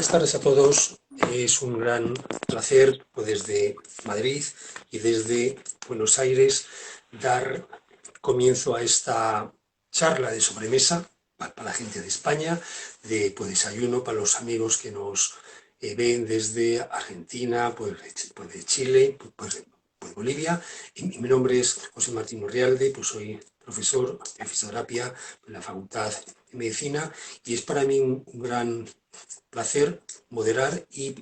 Buenas tardes a todos. Es un gran placer, pues, desde Madrid y desde Buenos Aires dar comienzo a esta charla de sobremesa para la gente de España, de pues, desayuno para los amigos que nos ven desde Argentina, pues de Chile, pues Bolivia. Y mi nombre es José Martín Urrialde, pues soy profesor de fisioterapia en la Facultad de Medicina y es para mí un gran placer moderar y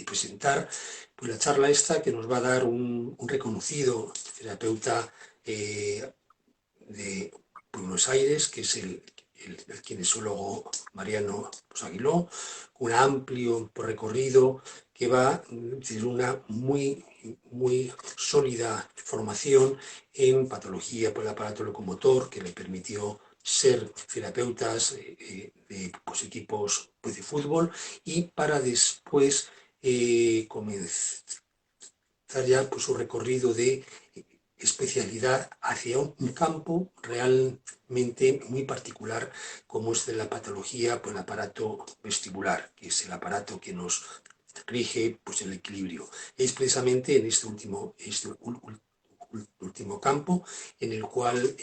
presentar pues, la charla esta que nos va a dar un reconocido terapeuta de Buenos Aires, que es el kinesiólogo Mariano Aguiló, un amplio recorrido que va desde una muy sólida formación en patología por el aparato locomotor que le permitió ser terapeutas de pues, equipos pues, de fútbol y para después comenzar ya pues, su recorrido de especialidad hacia un campo realmente muy particular como es de la patología por el aparato vestibular, que es el aparato que nos rige pues, el equilibrio. Es precisamente en este último campo en el cual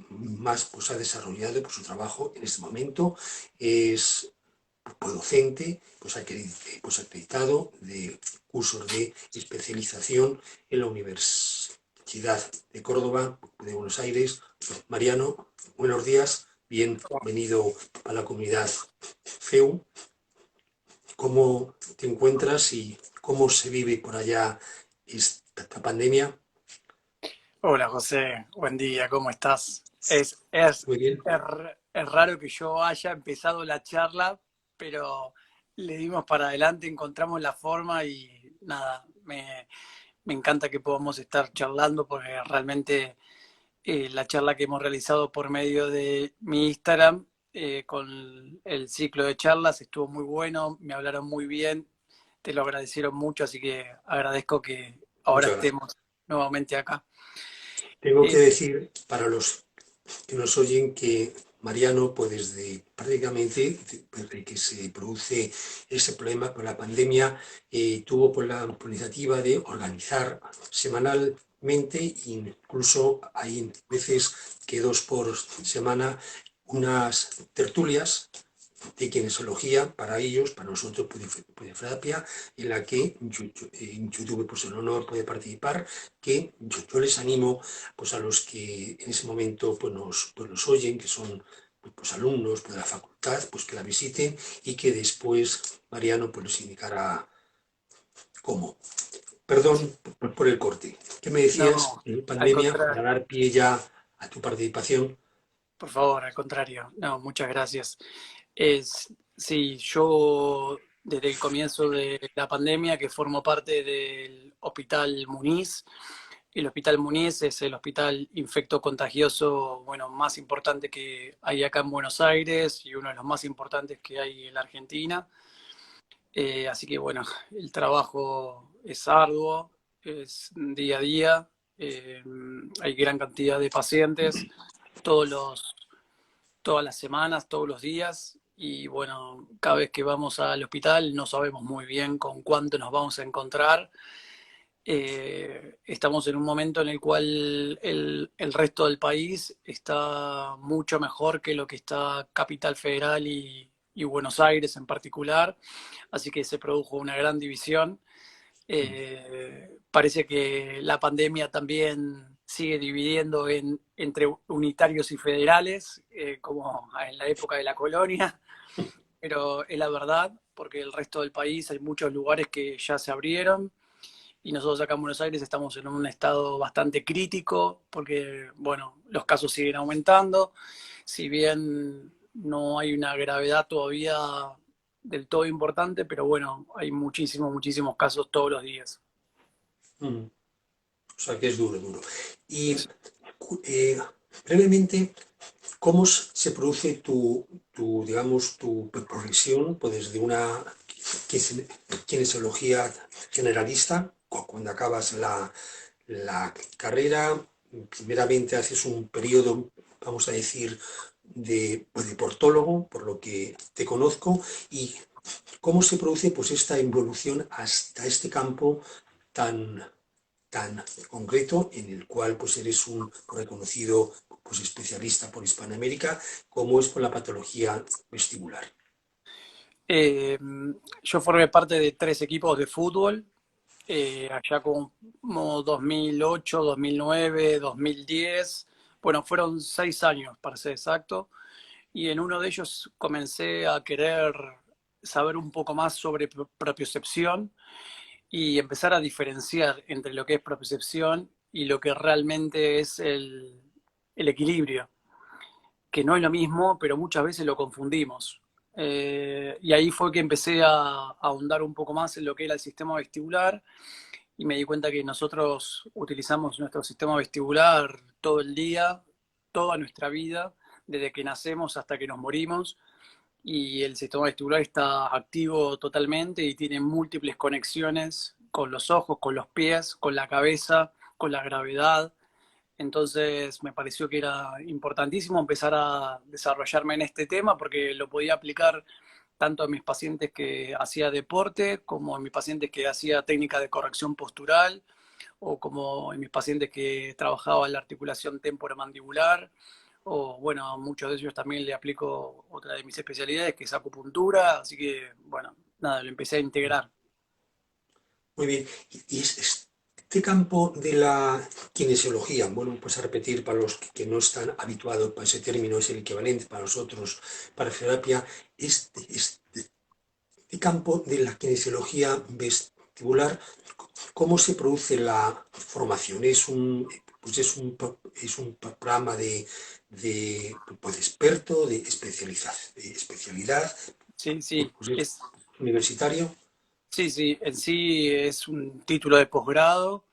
más pues, ha desarrollado pues, su trabajo en este momento. Es pues, docente, pues acreditado de cursos de especialización en la Universidad de Córdoba, de Buenos Aires. Mariano, buenos días, bienvenido a la comunidad FEU. ¿Cómo te encuentras y cómo se vive por allá esta pandemia? Hola José, buen día, ¿cómo estás? Es, Muy bien. es raro que yo haya empezado la charla, pero le dimos para adelante, encontramos la forma y nada, me encanta que podamos estar charlando porque realmente la charla que hemos realizado por medio de mi Instagram con el ciclo de charlas estuvo muy bueno, me hablaron muy bien, te lo agradecieron mucho, así que agradezco que ahora Muchas gracias. estemos nuevamente acá. Tengo que Eh, decir para los que nos oyen que Mariano, pues desde prácticamente desde que se produce ese problema con la pandemia, tuvo pues, la iniciativa de organizar semanalmente, incluso hay veces que 2 por semana, unas tertulias de kinesiología para ellos, para nosotros terapia, en la que yo tuve pues, el honor de participar, que yo les animo pues, a los que en ese momento nos oyen, que son pues, alumnos pues, de la facultad, pues que la visiten y que después Mariano pues, les indicará cómo. Perdón por el corte. ¿Qué me decías? No, al Pandemia, para contrario, dar pie ya a tu participación. por favor, al contrario. No, muchas gracias. Sí, yo desde el comienzo de la pandemia, que formo parte del Hospital Muniz, el Hospital Muniz es el hospital infectocontagioso, bueno, más importante que hay acá en Buenos Aires y uno de los más importantes que hay en la Argentina. Así que bueno, el trabajo es arduo, es día a día, eh, hay gran cantidad de pacientes todos los, todas las semanas, todos los días, y bueno, cada vez que vamos al hospital no sabemos muy bien con cuánto nos vamos a encontrar. Estamos en un momento en el cual el resto del país está mucho mejor que lo que está Capital Federal y Buenos Aires en particular, así que se produjo una gran división. Parece que la pandemia también sigue dividiendo entre unitarios y federales, como en la época de la colonia, pero es la verdad, porque el resto del país hay muchos lugares que ya se abrieron y nosotros acá en Buenos Aires estamos en un estado bastante crítico, porque, bueno, los casos siguen aumentando, si bien no hay una gravedad todavía del todo importante, pero bueno, hay muchísimos casos todos los días. Mm. O sea que es duro, duro. Y eh, brevemente, ¿cómo se produce digamos, tu progresión pues desde una kinesiología generalista, cuando acabas la carrera, primeramente haces un periodo, vamos a decir, de portólogo, por lo que te conozco, y cómo se produce pues, esta involución hasta este campo tan, tan concreto en el cual pues, eres un reconocido pues, especialista por Hispanoamérica, como es con la patología vestibular. Eh, yo formé parte de 3 equipos de fútbol, allá como 2008, 2009, 2010. Bueno, fueron 6 años para ser exacto. Y en uno de ellos comencé a querer saber un poco más sobre propiocepción y empezar a diferenciar entre lo que es propiocepción y lo que realmente es el equilibrio, que no es lo mismo, pero muchas veces lo confundimos. Y ahí fue que empecé a ahondar un poco más en lo que era el sistema vestibular y me di cuenta que nosotros utilizamos nuestro sistema vestibular todo el día, toda nuestra vida, desde que nacemos hasta que nos morimos, y el sistema vestibular está activo totalmente y tiene múltiples conexiones con los ojos, con los pies, con la cabeza, con la gravedad. Entonces me pareció que era importantísimo empezar a desarrollarme en este tema porque lo podía aplicar tanto a mis pacientes que hacía deporte, como a mis pacientes que hacía técnica de corrección postural, o como en mis pacientes que trabajaba en la articulación temporomandibular, o bueno, a muchos de ellos también le aplico otra de mis especialidades, que es acupuntura, así que bueno, nada, lo empecé a integrar. Muy bien. Y este campo de la kinesiología, bueno, pues a repetir para los que no están habituados, para ese término es el equivalente para nosotros, para fisioterapia, este campo de la kinesiología vestibular, ¿cómo se produce la formación? Pues es un programa pues, de experto, de especialidad, Sí, sí, pues es universitario. sí, sí, en sí es un título de posgrado.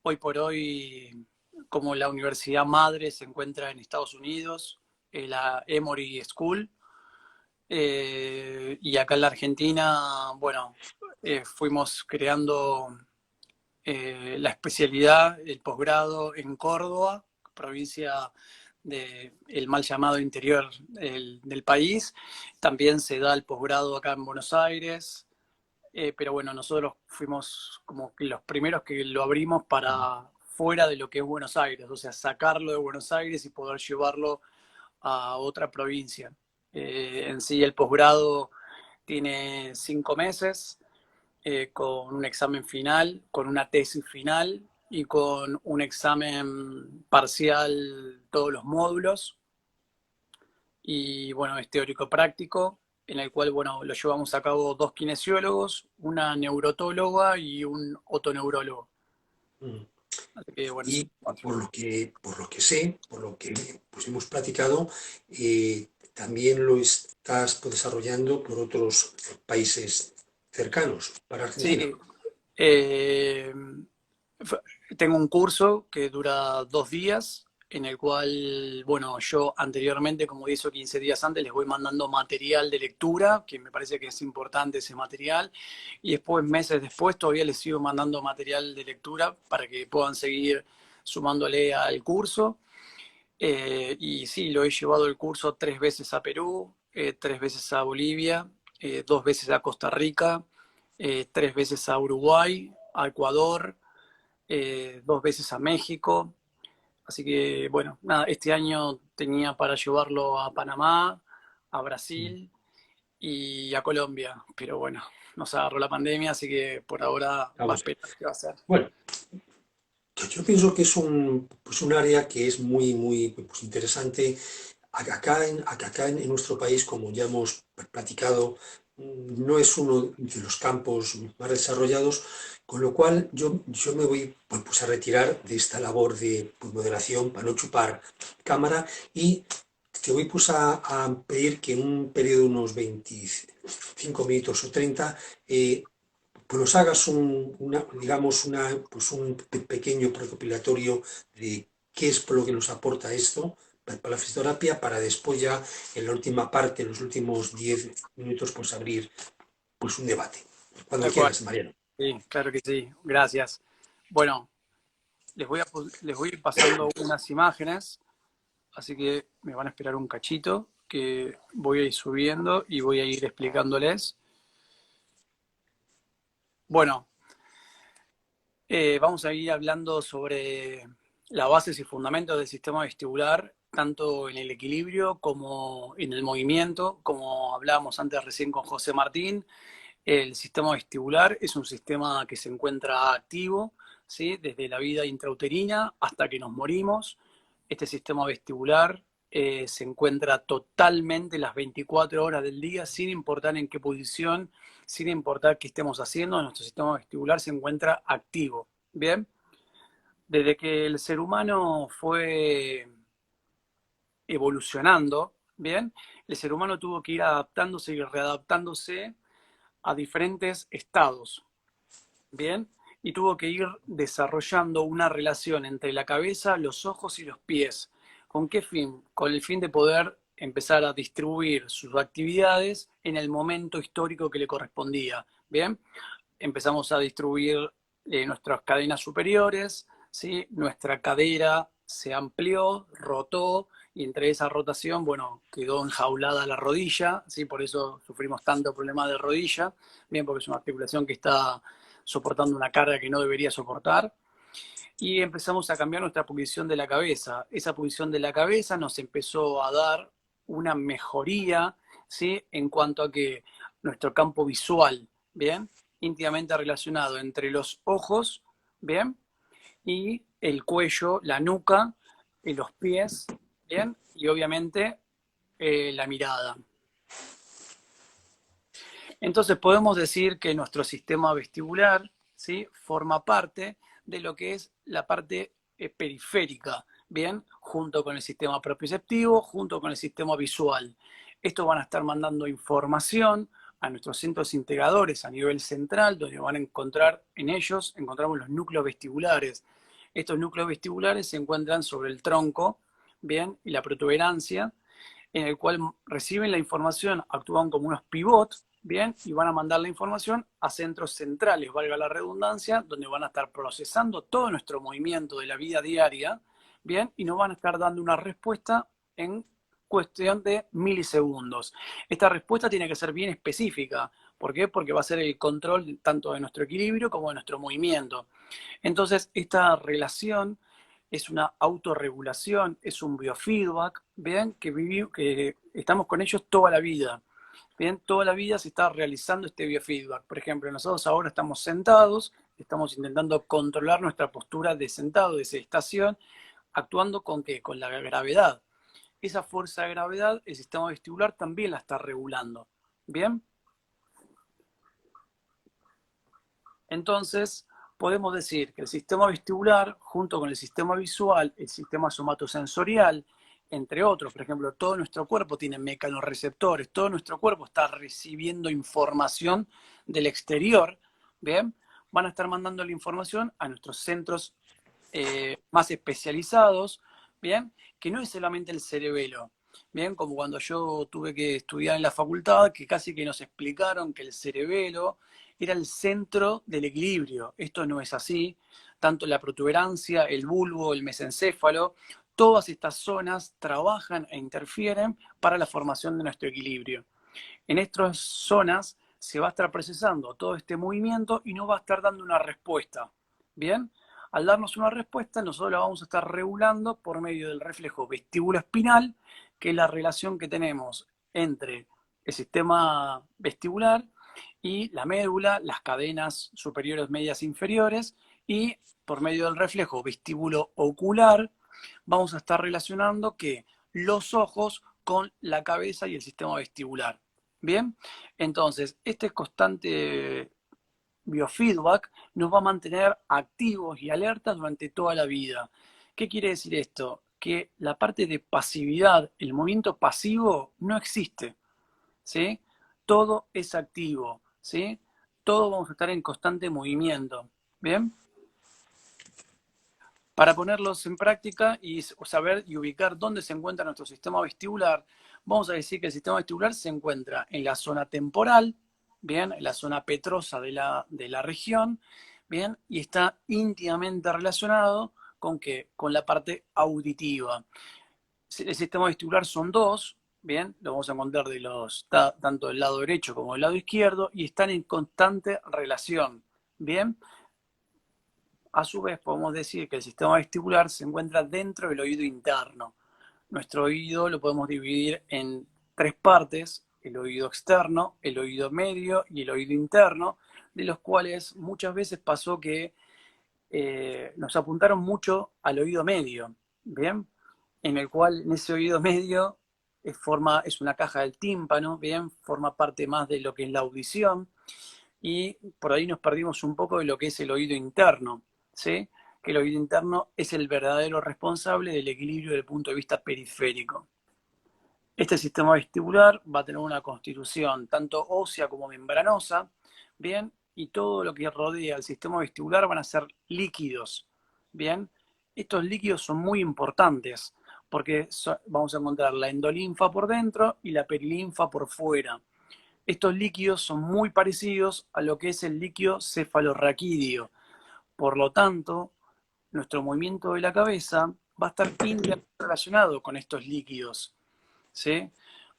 Hoy por hoy, como la universidad madre se encuentra en Estados Unidos, la Emory School, y acá en la Argentina, bueno, fuimos creando la especialidad, el posgrado en Córdoba, provincia del mal llamado interior del país. También se da el posgrado acá en Buenos Aires, pero bueno, nosotros fuimos como que los primeros que lo abrimos para fuera de lo que es Buenos Aires, o sea, sacarlo de Buenos Aires y poder llevarlo a otra provincia. En sí, el posgrado tiene 5 meses, con un examen final, con una tesis final y con un examen parcial todos los módulos. Y bueno, es teórico práctico, en el cual, bueno, lo llevamos a cabo 2 kinesiólogos, una neurotóloga y un otoneurólogo. Mm. Así que bueno, Y por lo que sé, por lo que pues, hemos platicado, también lo estás pues, desarrollando por otros países cercanos para sí, Argentina. eh, tengo un curso que dura 2 días, en el cual, bueno, yo anteriormente, como 10 o 15 días antes, les voy mandando material de lectura, que me parece que es importante ese material, y después, meses después, todavía les sigo mandando material de lectura para que puedan seguir sumándole al curso. Y sí, lo he llevado el curso 3 veces a Perú, 3 veces a Bolivia, 2 veces a Costa Rica, 3 veces a Uruguay, a Ecuador, 2 veces a México. Así que, bueno, nada, este año tenía para llevarlo a Panamá, a Brasil y a Colombia. Pero bueno, nos agarró la pandemia, así que por ahora va a Vamos. esperar qué va a hacer. Bueno, yo pienso que es pues un área que es muy, muy pues interesante. Acá en nuestro país, como ya hemos platicado, no es uno de los campos más desarrollados, con lo cual yo me voy pues, a retirar de esta labor de pues, moderación para no chupar cámara y te voy pues, a pedir que en un periodo de unos 25 minutos o 30 pues nos hagas digamos pues un pequeño recopilatorio de qué es por lo que nos aporta esto para la fisioterapia, para después ya en la última parte, en los últimos 10 minutos, pues abrir pues un debate. Cuando Tal cual. quieras, Mariano. Sí, claro que sí. Gracias. Bueno, les voy a ir pasando unas imágenes, así que me van a esperar un cachito que voy a ir subiendo y voy a ir explicándoles. Bueno, vamos a ir hablando sobre las bases y fundamentos del sistema vestibular, tanto en el equilibrio como en el movimiento, como hablábamos antes recién con José Martín. El sistema vestibular es un sistema que se encuentra activo, ¿sí? Desde la vida intrauterina hasta que nos morimos. Este sistema vestibular se encuentra totalmente las 24 horas del día, sin importar en qué posición, sin importar qué estemos haciendo, nuestro sistema vestibular se encuentra activo. Bien, desde que el ser humano fue evolucionando, bien, el ser humano tuvo que ir adaptándose y readaptándose a diferentes estados, bien, y tuvo que ir desarrollando una relación entre la cabeza, los ojos y los pies. ¿Con qué fin? Con el fin de poder empezar a distribuir sus actividades en el momento histórico que le correspondía, bien. Empezamos a distribuir nuestras cadenas superiores, ¿sí? Nuestra cadera se amplió, rotó, y entre esa rotación, bueno, quedó enjaulada la rodilla, ¿sí? Por eso sufrimos tanto problema de rodilla, bien, porque es una articulación que está soportando una carga que no debería soportar. Y empezamos a cambiar nuestra posición de la cabeza. Esa posición de la cabeza nos empezó a dar una mejoría, ¿sí? En cuanto a que nuestro campo visual, ¿bien? Íntimamente relacionado entre los ojos, ¿bien? Y el cuello, la nuca, y los pies, ¿bien? Y obviamente la mirada. Entonces podemos decir que nuestro sistema vestibular, ¿sí? Forma parte de lo que es la parte periférica, ¿bien? Junto con el sistema propioceptivo, junto con el sistema visual. Estos van a estar mandando información a nuestros centros integradores a nivel central, donde van a encontrar en ellos, encontramos los núcleos vestibulares. Estos núcleos vestibulares se encuentran sobre el tronco, ¿bien? Y la protuberancia, en el cual reciben la información, actúan como unos pivots, ¿bien? Y van a mandar la información a centros centrales, valga la redundancia, donde van a estar procesando todo nuestro movimiento de la vida diaria, ¿bien? Y nos van a estar dando una respuesta en cuestión de milisegundos. Esta respuesta tiene que ser bien específica. ¿Por qué? Porque va a ser el control tanto de nuestro equilibrio como de nuestro movimiento. Entonces, esta relación es una autorregulación, es un biofeedback, ¿bien? Que estamos con ellos toda la vida. Bien, toda la vida se está realizando este biofeedback. Por ejemplo, nosotros ahora estamos sentados, estamos intentando controlar nuestra postura de sentado, de sedestación, actuando con ¿qué? Con la gravedad. Esa fuerza de gravedad, el sistema vestibular también la está regulando. Bien, entonces podemos decir que el sistema vestibular, junto con el sistema visual, el sistema somatosensorial, entre otros, por ejemplo, todo nuestro cuerpo tiene mecanorreceptores, todo nuestro cuerpo está recibiendo información del exterior, ¿bien? Van a estar mandando la información a nuestros centros más especializados, ¿bien? Que no es solamente el cerebelo, ¿bien? Como cuando yo tuve que estudiar en la facultad, que casi que nos explicaron que el cerebelo era el centro del equilibrio. Esto no es así. Tanto la protuberancia, el bulbo, el mesencéfalo, todas estas zonas trabajan e interfieren para la formación de nuestro equilibrio. En estas zonas se va a estar procesando todo este movimiento y nos va a estar dando una respuesta. ¿Bien? Al darnos una respuesta, nosotros la vamos a estar regulando por medio del reflejo vestíbulo-espinal, que es la relación que tenemos entre el sistema vestibular y la médula, las cadenas superiores, medias, inferiores, y por medio del reflejo vestíbulo-ocular, vamos a estar relacionando que los ojos con la cabeza y el sistema vestibular. Bien, entonces este constante biofeedback nos va a mantener activos y alertas durante toda la vida. ¿Qué quiere decir esto? Que la parte de pasividad, el movimiento pasivo, no existe, ¿sí? Todo es activo, ¿sí? Todo vamos a estar en constante movimiento, ¿bien? Para ponerlos en práctica y saber y ubicar dónde se encuentra nuestro sistema vestibular, vamos a decir que el sistema vestibular se encuentra en la zona temporal, ¿bien? En la zona petrosa de la región, ¿bien? Y está íntimamente relacionado con ¿qué? Con la parte auditiva. El sistema vestibular son dos, ¿bien? Lo vamos a encontrar tanto del lado derecho como del lado izquierdo y están en constante relación, Bien, a su vez podemos decir que el sistema vestibular se encuentra dentro del oído interno. Nuestro oído lo podemos dividir en tres partes: el oído externo, el oído medio y el oído interno, de los cuales muchas veces pasó que nos apuntaron mucho al oído medio, ¿bien? En el cual, en ese oído medio, es una caja del tímpano, ¿bien? Forma parte más de lo que es la audición, y por ahí nos perdimos un poco de lo que es el oído interno, ¿sí? Que el oído interno es el verdadero responsable del equilibrio desde el punto de vista periférico. Este sistema vestibular va a tener una constitución tanto ósea como membranosa, ¿bien? Y todo lo que rodea al sistema vestibular van a ser líquidos, ¿bien? Estos líquidos son muy importantes porque vamos a encontrar la endolinfa por dentro y la perilinfa por fuera. Estos líquidos son muy parecidos a lo que es el líquido cefalorraquídeo. Por lo tanto, nuestro movimiento de la cabeza va a estar íntimamente relacionado con estos líquidos, ¿sí?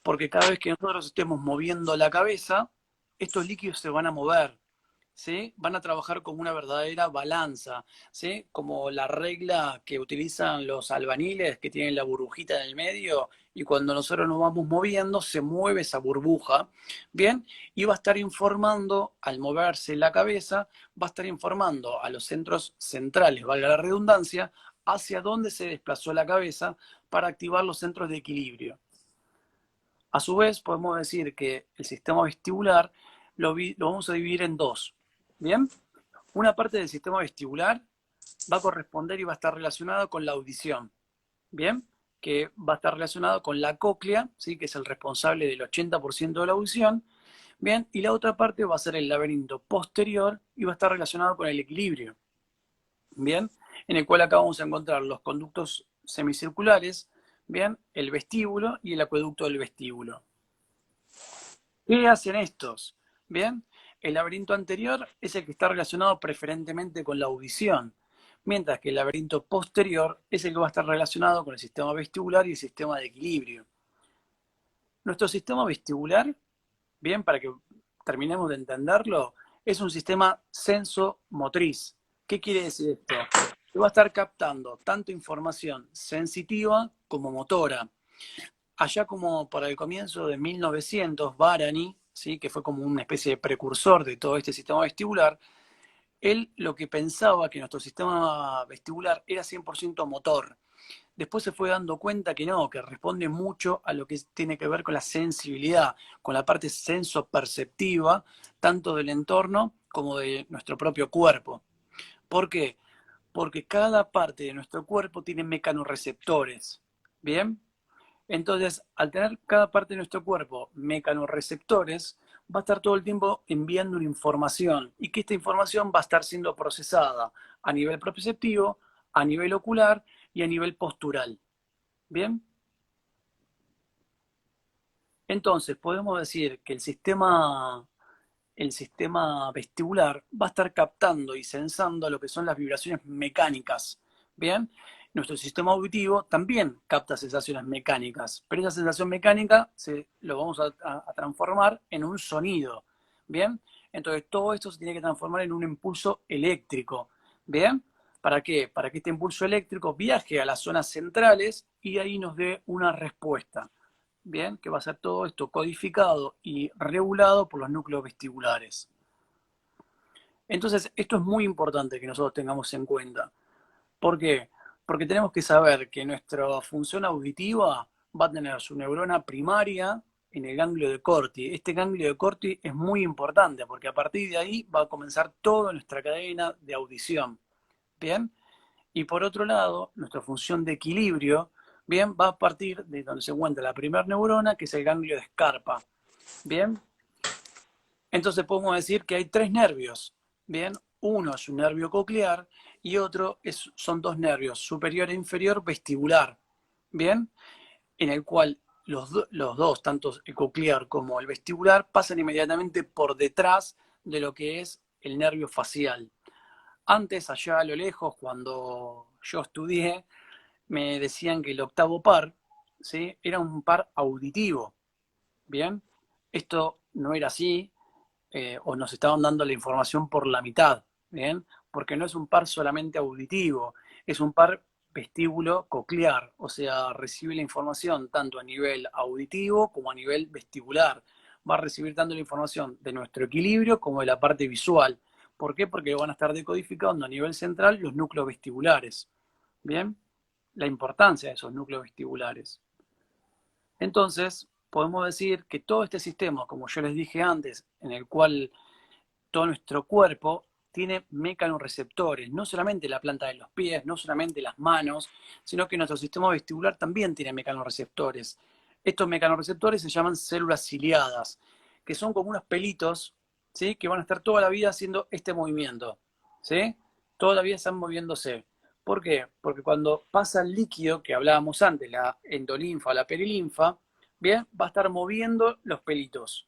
Porque cada vez que nosotros estemos moviendo la cabeza, estos líquidos se van a mover, ¿sí? Van a trabajar como una verdadera balanza, ¿sí? Como la regla que utilizan los albañiles, que tienen la burbujita en el medio, y cuando nosotros nos vamos moviendo, se mueve esa burbuja, ¿bien? Y va a estar informando, al moverse la cabeza, va a estar informando a los centros centrales, valga la redundancia, hacia dónde se desplazó la cabeza para activar los centros de equilibrio. A su vez, podemos decir que el sistema vestibular lo vamos a dividir en dos. ¿Bien? Una parte del sistema vestibular va a corresponder y va a estar relacionada con la audición. ¿Bien? Que va a estar relacionado con la cóclea, ¿sí? Que es el responsable del 80% de la audición. Bien, y la otra parte va a ser el laberinto posterior y va a estar relacionado con el equilibrio. Bien, en el cual acá vamos a encontrar los conductos semicirculares, bien, el vestíbulo y el acueducto del vestíbulo. ¿Qué hacen estos? Bien, el laberinto anterior es el que está relacionado preferentemente con la audición, mientras que el laberinto posterior es el que va a estar relacionado con el sistema vestibular y el sistema de equilibrio. Nuestro sistema vestibular, bien, para que terminemos de entenderlo, es un sistema sensomotriz. ¿Qué quiere decir esto? Que va a estar captando tanto información sensitiva como motora. Allá como para el comienzo de 1900, Bárani, ¿sí? Que fue como una especie de precursor de todo este sistema vestibular, él lo que pensaba que nuestro sistema vestibular era 100% motor. Después se fue dando cuenta que no, que responde mucho a lo que tiene que ver con la sensibilidad, con la parte sensoperceptiva, tanto del entorno como de nuestro propio cuerpo. ¿Por qué? Porque cada parte de nuestro cuerpo tiene mecanorreceptores. ¿Bien? Entonces, al tener cada parte de nuestro cuerpo mecanorreceptores, va a estar todo el tiempo enviando una información y que esta información va a estar siendo procesada a nivel proprioceptivo, a nivel ocular y a nivel postural. ¿Bien? Entonces, podemos decir que el sistema vestibular va a estar captando y sensando lo que son las vibraciones mecánicas. ¿Bien? Nuestro sistema auditivo también capta sensaciones mecánicas, pero esa sensación mecánica lo vamos a transformar en un sonido. ¿Bien? Entonces, todo esto se tiene que transformar en un impulso eléctrico. ¿Bien? ¿Para qué? Para que este impulso eléctrico viaje a las zonas centrales y ahí nos dé una respuesta. Bien, que va a ser todo esto codificado y regulado por los núcleos vestibulares. Entonces, esto es muy importante que nosotros tengamos en cuenta. ¿Por qué? Porque tenemos que saber que nuestra función auditiva va a tener su neurona primaria en el ganglio de Corti. Este ganglio de Corti es muy importante porque a partir de ahí va a comenzar toda nuestra cadena de audición. ¿Bien? Y por otro lado, nuestra función de equilibrio, bien, va a partir de donde se encuentra la primera neurona, que es el ganglio de Scarpa. Bien, entonces podemos decir que hay tres nervios. Bien, uno es un nervio coclear y otro son dos nervios, superior e inferior vestibular. Bien, en el cual los dos, tanto el coclear como el vestibular, pasan inmediatamente por detrás de lo que es el nervio facial. Antes, allá a lo lejos, cuando yo estudié, me decían que el octavo par, ¿sí? Era un par auditivo. Bien, esto no era así, o nos estaban dando la información por la mitad. ¿bien? Porque no es un par solamente auditivo, es un par vestíbulo coclear, o sea, recibe la información tanto a nivel auditivo como a nivel vestibular. Va a recibir tanto la información de nuestro equilibrio como de la parte visual. ¿Por qué? Porque van a estar decodificando a nivel central los núcleos vestibulares. ¿Bien? La importancia de esos núcleos vestibulares. Entonces, podemos decir que todo este sistema, como yo les dije antes, en el cual todo nuestro cuerpo tiene mecanorreceptores, no solamente la planta de los pies, no solamente las manos, sino que nuestro sistema vestibular también tiene mecanorreceptores. Estos mecanorreceptores se llaman células ciliadas, que son como unos pelitos, ¿sí? Que van a estar toda la vida haciendo este movimiento, ¿sí? Toda la vida están moviéndose. ¿Por qué? Porque cuando pasa el líquido que hablábamos antes, la endolinfa o la perilinfa, ¿bien? Va a estar moviendo los pelitos,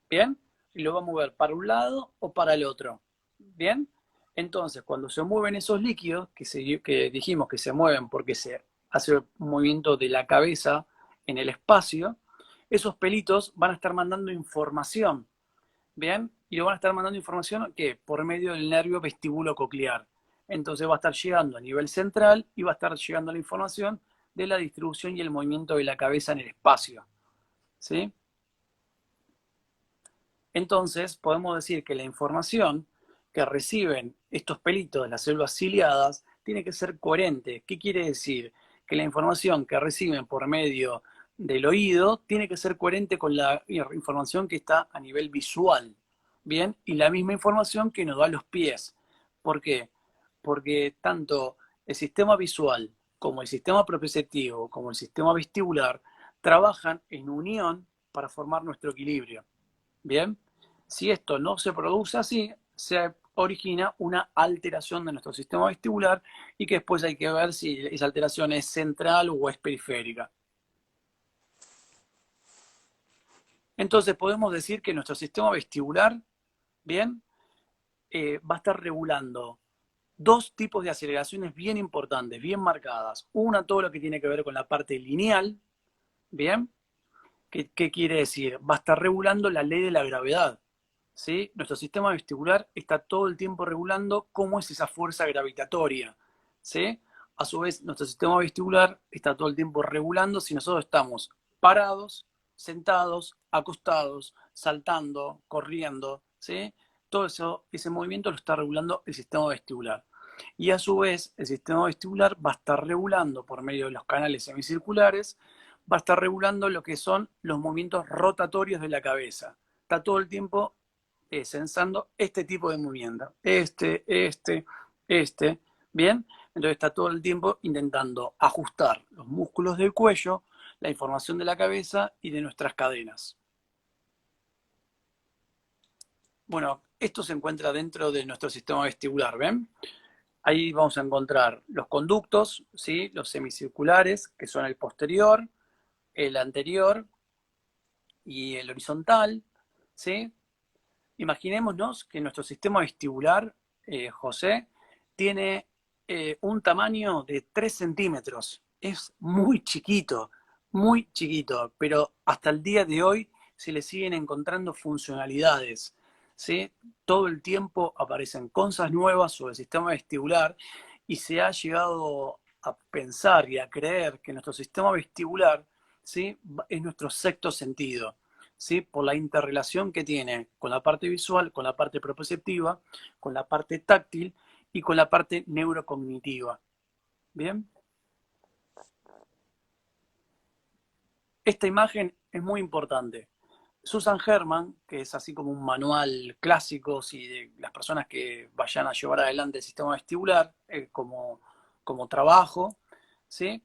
¿bien? Y lo va a mover para un lado o para el otro, ¿bien? Entonces, cuando se mueven esos líquidos, que dijimos que se mueven porque se hace un movimiento de la cabeza en el espacio, esos pelitos van a estar mandando información, ¿bien? Y lo van a estar mandando información que por medio del nervio vestíbulo coclear. Entonces va a estar llegando a nivel central y va a estar llegando la información de la distribución y el movimiento de la cabeza en el espacio, ¿sí? Entonces, podemos decir que la información que reciben estos pelitos de las células ciliadas tiene que ser coherente. ¿Qué quiere decir? Que la información que reciben por medio del oído tiene que ser coherente con la información que está a nivel visual. ¿Bien? Y la misma información que nos da los pies. ¿Por qué? Porque tanto el sistema visual como el sistema proprioceptivo como el sistema vestibular trabajan en unión para formar nuestro equilibrio. ¿Bien? Si esto no se produce así, se origina una alteración de nuestro sistema vestibular y que después hay que ver si esa alteración es central o es periférica. Entonces podemos decir que nuestro sistema vestibular, bien, va a estar regulando dos tipos de aceleraciones bien importantes, bien marcadas. Una, todo lo que tiene que ver con la parte lineal, bien. ¿Qué quiere decir? Va a estar regulando la ley de la gravedad. ¿Sí? Nuestro sistema vestibular está todo el tiempo regulando cómo es esa fuerza gravitatoria. ¿Sí? A su vez, nuestro sistema vestibular está todo el tiempo regulando si nosotros estamos parados, sentados, acostados, saltando, corriendo. ¿Sí? Todo eso, ese movimiento lo está regulando el sistema vestibular. Y a su vez, el sistema vestibular va a estar regulando por medio de los canales semicirculares, va a estar regulando lo que son los movimientos rotatorios de la cabeza. Está todo el tiempo sensando este tipo de movimiento. Este. ¿Bien? Entonces está todo el tiempo intentando ajustar los músculos del cuello, la información de la cabeza y de nuestras cadenas. Bueno, esto se encuentra dentro de nuestro sistema vestibular, ¿ven? Ahí vamos a encontrar los conductos, ¿sí? Los semicirculares, que son el posterior, el anterior y el horizontal, ¿sí? Imaginémonos que nuestro sistema vestibular, José, tiene un tamaño de 3 centímetros. Es muy chiquito, pero hasta el día de hoy se le siguen encontrando funcionalidades, ¿sí? Todo el tiempo aparecen cosas nuevas sobre el sistema vestibular y se ha llegado a pensar y a creer que nuestro sistema vestibular, ¿sí? Es nuestro sexto sentido. ¿Sí? Por la interrelación que tiene con la parte visual, con la parte proprioceptiva, con la parte táctil y con la parte neurocognitiva. ¿Bien? Esta imagen es muy importante. Susan Herman, que es así como un manual clásico si de las personas que vayan a llevar adelante el sistema vestibular como trabajo, ¿sí?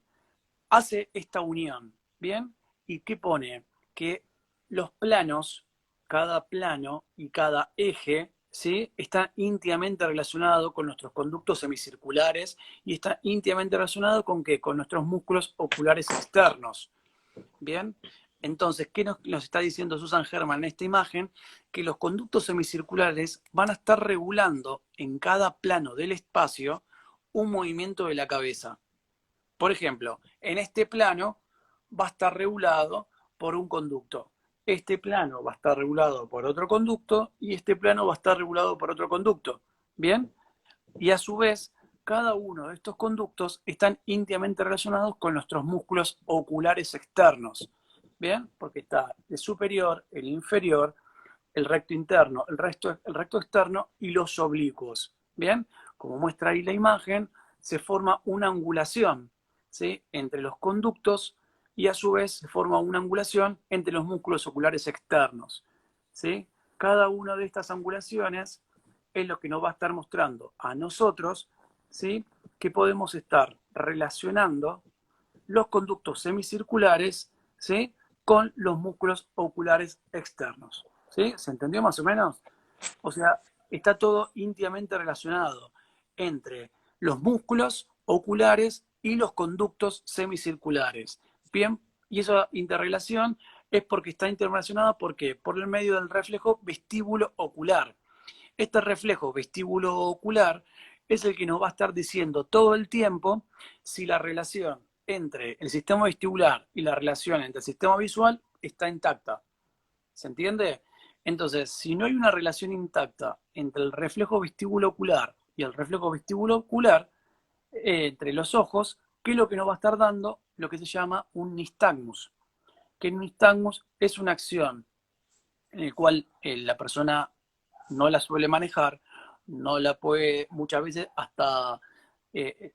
Hace esta unión, ¿bien? ¿Y qué pone? Que los planos, cada plano y cada eje, ¿sí? Está íntimamente relacionado con nuestros conductos semicirculares y está íntimamente relacionado con ¿qué? Con nuestros músculos oculares externos, ¿bien? Entonces, ¿qué nos está diciendo Susan Herman en esta imagen? Que los conductos semicirculares van a estar regulando en cada plano del espacio un movimiento de la cabeza. Por ejemplo, en este plano va a estar regulado por un conducto. Este plano va a estar regulado por otro conducto y este plano va a estar regulado por otro conducto. ¿Bien? Y a su vez, cada uno de estos conductos están íntimamente relacionados con nuestros músculos oculares externos. ¿Bien? Porque está el superior, el inferior, el recto interno, el recto externo y los oblicuos. ¿Bien? Como muestra ahí la imagen, se forma una angulación, ¿sí?, entre los conductos y a su vez se forma una angulación entre los músculos oculares externos. ¿Sí? Cada una de estas angulaciones es lo que nos va a estar mostrando a nosotros, ¿sí?, que podemos estar relacionando los conductos semicirculares, ¿sí?, con los músculos oculares externos. ¿Sí? ¿Se entendió más o menos? O sea, está todo íntimamente relacionado entre los músculos oculares y los conductos semicirculares. Bien, y esa interrelación es porque está interrelacionada porque por el medio del reflejo vestíbulo ocular. Este reflejo vestíbulo ocular es el que nos va a estar diciendo todo el tiempo si la relación entre el sistema vestibular y la relación entre el sistema visual está intacta. ¿Se entiende? Entonces, si no hay una relación intacta entre el reflejo vestíbulo ocular y el reflejo vestíbulo ocular, entre los ojos, ¿qué es lo que nos va a estar dando? Lo que se llama un nistagmus. Que un nistagmus es una acción en la cual la persona no la suele manejar, no la puede, muchas veces hasta,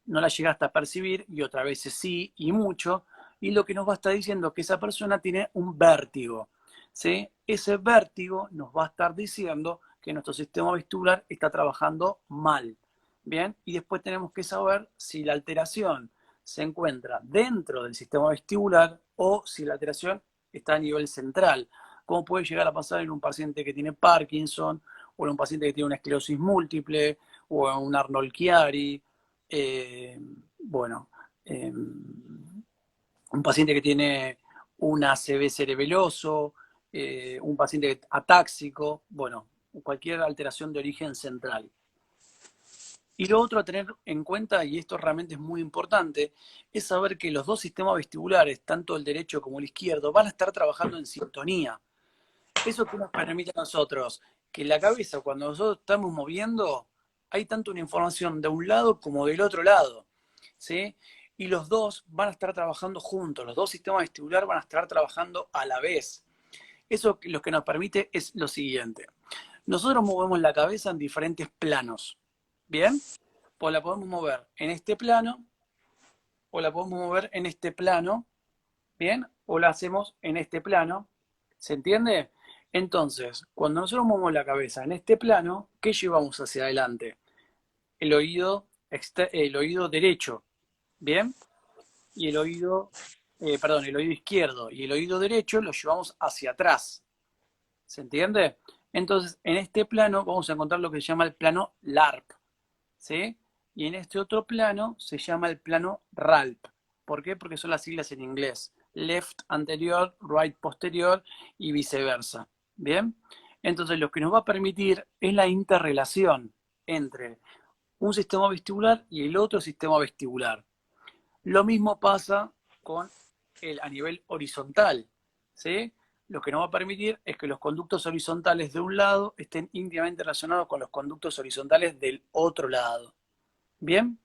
no la llega hasta percibir y otras veces sí y mucho, y lo que nos va a estar diciendo es que esa persona tiene un vértigo. ¿Sí? Ese vértigo nos va a estar diciendo que nuestro sistema vestibular está trabajando mal. Bien, y después tenemos que saber si la alteración se encuentra dentro del sistema vestibular o si la alteración está a nivel central, como puede llegar a pasar en un paciente que tiene Parkinson, o en un paciente que tiene una esclerosis múltiple, o en un Arnold Chiari, bueno, un paciente que tiene un ACV cerebeloso, un paciente atáxico, bueno, cualquier alteración de origen central. Y lo otro a tener en cuenta, y esto realmente es muy importante, es saber que los dos sistemas vestibulares, tanto el derecho como el izquierdo, van a estar trabajando en sintonía. ¿Eso que nos permite a nosotros? Que la cabeza, cuando nosotros estamos moviendo, hay tanto una información de un lado como del otro lado, ¿sí? Y los dos van a estar trabajando juntos, los dos sistemas vestibulares van a estar trabajando a la vez. Eso lo que nos permite es lo siguiente. Nosotros movemos la cabeza en diferentes planos, ¿bien? Pues la podemos mover en este plano, o la podemos mover en este plano, ¿bien? O la hacemos en este plano, ¿se entiende? Entonces, cuando nosotros movemos la cabeza en este plano, ¿qué llevamos hacia adelante? El oído derecho, ¿bien? Y el oído izquierdo y el oído derecho lo llevamos hacia atrás, ¿se entiende? Entonces, en este plano vamos a encontrar lo que se llama el plano LARP, ¿sí? Y en este otro plano se llama el plano RALP. ¿Por qué? Porque son las siglas en inglés. Left anterior, right posterior y viceversa. ¿Bien? Entonces lo que nos va a permitir es la interrelación entre un sistema vestibular y el otro sistema vestibular. Lo mismo pasa con a nivel horizontal, ¿sí? Lo que nos va a permitir es que los conductos horizontales de un lado estén íntimamente relacionados con los conductos horizontales del otro lado. ¿Bien?